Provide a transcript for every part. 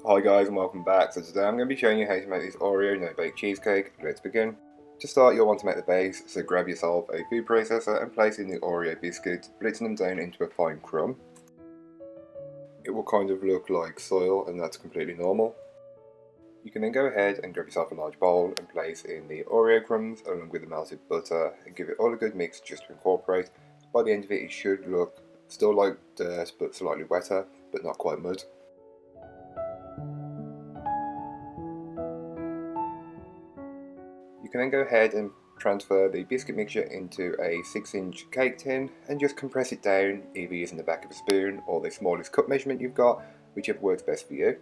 Hi guys and welcome back. So today I'm going to be showing you how to make this Oreo no-bake cheesecake. Let's begin. To start, you'll want to make the base, so grab yourself a food processor and place in the Oreo biscuits, splitting them down into a fine crumb. It will kind of look like soil and that's completely normal. You can then go ahead and grab yourself a large bowl and place in the Oreo crumbs along with the melted butter and give it all a good mix just to incorporate. By the end of it, it should look still like dirt but slightly wetter, but not quite mud. You can then go ahead and transfer the biscuit mixture into a 6-inch cake tin and just compress it down, either using the back of a spoon or the smallest cup measurement you've got, whichever works best for you.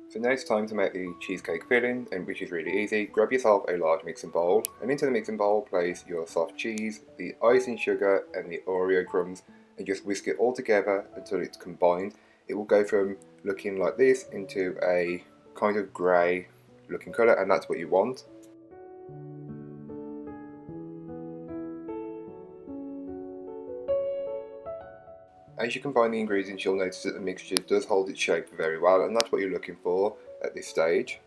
So now it's time to make the cheesecake filling, and which is really easy. Grab yourself a large mixing bowl, and into the mixing bowl place your soft cheese, the icing sugar and the Oreo crumbs, and just whisk it all together until it's combined. It will go from looking like this into a kind of grey looking colour, and that's what you want. As you combine the ingredients, you'll notice that the mixture does hold its shape very well, and that's what you're looking for at this stage.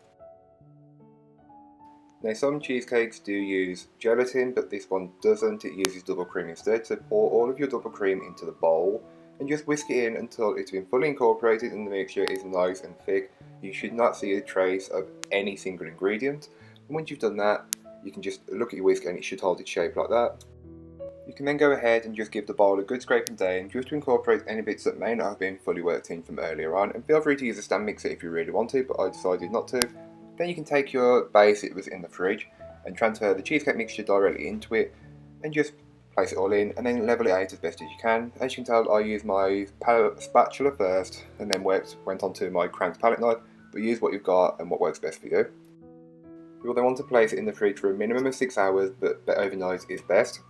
Now some cheesecakes do use gelatin, but this one doesn't. It uses double cream instead. So pour all of your double cream into the bowl and just whisk it in until it's been fully incorporated and the mixture is nice and thick. You should not see a trace of any single ingredient. And once you've done that, you can just look at your whisk and it should hold its shape like that. You can then go ahead and just give the bowl a good scraping down just to incorporate any bits that may not have been fully worked in from earlier on, and feel free to use a stand mixer if you really want to, but I decided not to. Then you can take your base, it was in the fridge, and transfer the cheesecake mixture directly into it and just place it all in and then level it out as best as you can. As you can tell, I used my spatula first and then went on to my cranked palette knife, but use what you've got and what works best for you. You'll then want to place it in the fridge for a minimum of 6 hours, but overnight is best.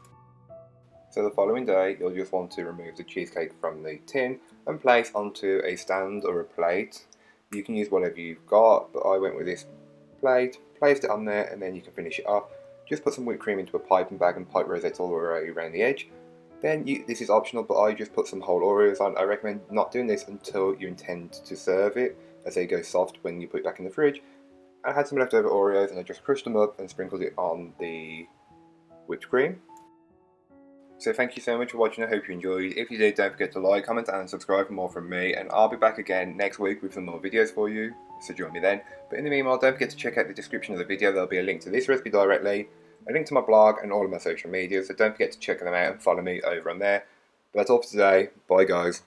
So the following day, you'll just want to remove the cheesecake from the tin and place onto a stand or a plate. You can use whatever you've got, but I went with this plate, placed it on there, and then you can finish it off. Just put some whipped cream into a piping bag and pipe rosettes all around the edge. Then this is optional, but I just put some whole Oreos on. I recommend not doing this until you intend to serve it, as they go soft when you put it back in the fridge. I had some leftover Oreos and I just crushed them up and sprinkled it on the whipped cream. So thank you so much for watching. I hope you enjoyed. If you did, don't forget to like, comment and subscribe for more from me, and I'll be back again next week with some more videos for you, so join me then. But in the meanwhile, don't forget to check out the description of the video. There'll be a link to this recipe directly, a link to my blog and all of my social media, so don't forget to check them out and follow me over on there. But that's all for today. Bye guys.